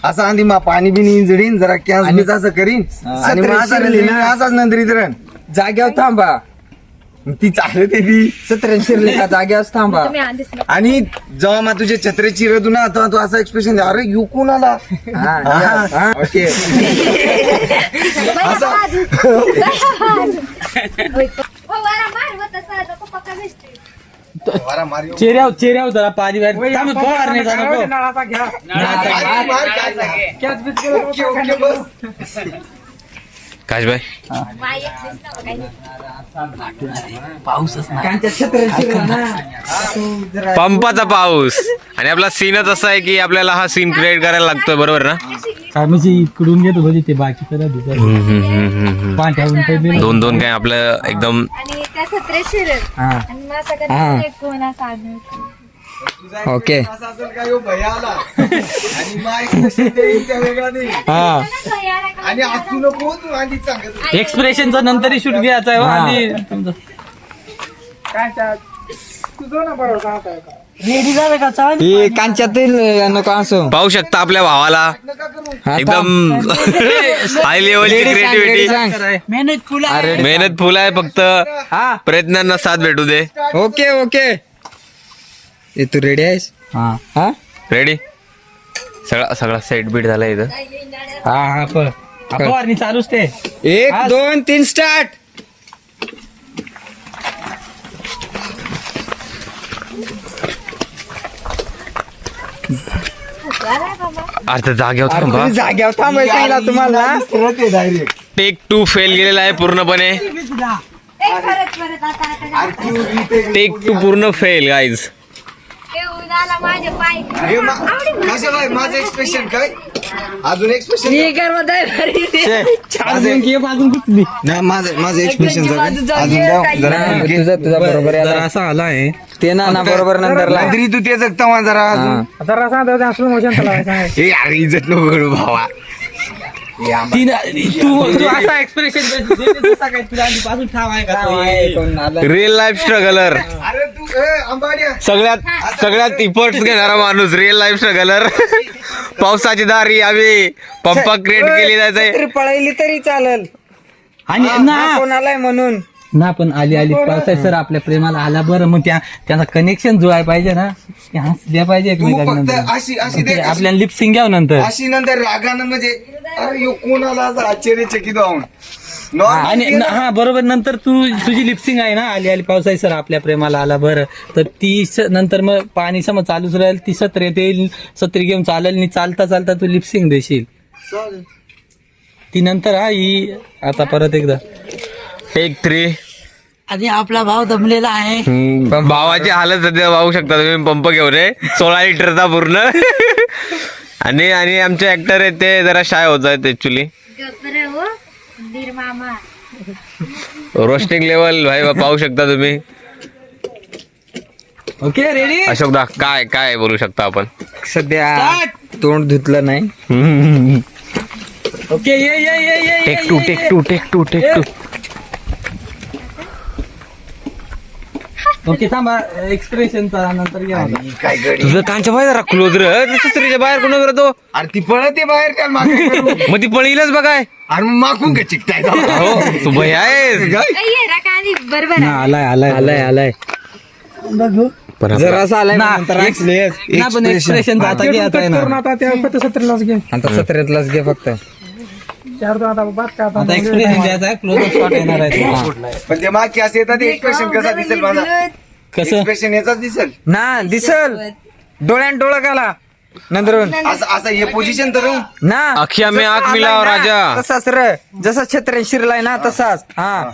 असं आधी मा पाणी बिनी जडीन जरा कॅन्स बीच असं करीन आणि मग असाच नंतर इतर जाग्यावर थांबा. ती चालत ती 17 शिरले का जाग्यावर थांबा. आणि जेव्हा मग तुझे छत्रे चिरतू ना तेव्हा तू असं एक्सप्रेशन दे, अरे यू कोण आला. ओके चेहऱ्यावर जरा पाणी फवारण्याचा नको. काश भाई पंपाचा पाऊस आणि आपला सीनच असा आहे की आपल्याला हा सीन क्रिएट करायला लागतोय, बरोबर ना. काय म्हणजे इकडून घेतो म्हणजे ते बाकी दोन दोन काय आपलं एकदम ओके आणि असू नको तू आधी सांगत एक्सप्रेशनचा नंतर शूट घ्यायचा आहे आणि रेडी झालं का चाल. कांच्यातील नको असो. पाहू शकता आपल्या भावाला एकदम हाय लेवलची क्रिएटिव्हिटी, मेहनत फुल आहे, फक्त प्रयत्नांना साथ भेटू दे. ओके ओके तू रेडी आहेस. हा रेडी. सगळा सेट बीट झाला इथं. हा फवारणी चालूच ते. 1 2 3 स्टार्ट. अर्थ जागेवर थांबा. जाग्यावर थांबायचं तुम्हाला. डायरेक्ट टेक 2 फेल गेलेला आहे पूर्णपणे. टेक 2 पूर्ण फेल गाईज. माझं एक्सप्रेशन काय अजून एक्सप्रेशन माझं एक्सप्रेशन तुझा बरोबर आहे. असा आला आहे ते ना बरोबर नंतर तू ते जगता जरा अजून जरा असं मोशन हे अरे इज्जत नको करू भावा. तू असा एक्सप्रेशन रिअल लाईफ स्ट्रगलर, अरे तू अंबाड्या सगळ्यात इफर्ट्स घेणारा माणूस, रिअल लाईफ स्ट्रगलर. पावसाची दारी आम्ही पंपा क्रिएट केली जायचंय. पळायली तरी चालेल आणि कोणालाय म्हणून ना पण आली पावसाळी सर आपल्या प्रेमाला आला. बरं मग त्यांचा कनेक्शन जुळाय पाहिजे ना, ते हसल्या पाहिजे तू फक्त एकमेकांना. अशी दे आपल्याला लिपसिंग घ्यावं नंतर. अशी नंतर रागानं म्हणजे अरे यो कोणाला असं आश्चर्यचकित होऊन आणि बरोबर नंतर तुझी लिपसिंग आहे ना, आली पावसाळी सर आपल्या प्रेमाला आला. बरं तर ती नंतर मग पाणी समज चालूच राहील, ती सत्री घेऊन चालेल आणि चालता चालता तू लिपसिंग देशील ती नंतर. ही आता परत एकदा टेक 3. आणि आपला भाव दमलेला आहे. भावाची हालत सध्या पाहू शकता तुम्ही. पंप घेऊन 16 लिटरचा पूर्ण. आणि आमचे ऍक्टर आहेत ते जरा शाय होत आहेत ऍक्च्युली. रोस्टिंग लेवल भाई पाहू शकता तुम्ही. Okay ready. अशोक दा काय बोलू शकता आपण. सध्या तोंड धुतलं नाही. ओके ये टेक 2. ओके थांबा एक्सप्रेशनचा नंतर घ्या. काय गडी तुझं कांच्या बाहेर जरा क्लोज सत्रीच्या बाहेर कोण करतो. अरे ती पळते बाहेर त्याला मागे करू. मग ती पळीलच बघाय. अरे मग मागून का चिकताय हो तू भय आहेस. आलाय पण जरासा आलाय ना, नंतर पण एक्सप्रेशन आता घ्यायचं आहे ना. आता 17लाच घे फक्त. आता एक्सप्रेशन द्यायचा आहे. क्लोज शॉट येणार आहे. पण ते मागे असं येतात एक्सप्रेशन कसा दिसेल माझा. कसं एक्सप्रेशन याचाच दिसेल ना दिसल डोळ्यान डोळा घाला नंतरून असं हे पोझिशन तर ना. अखिया में आग मिलाव राजा. तसाच रे जसा छत्र शिरलाय ना तसाच. हा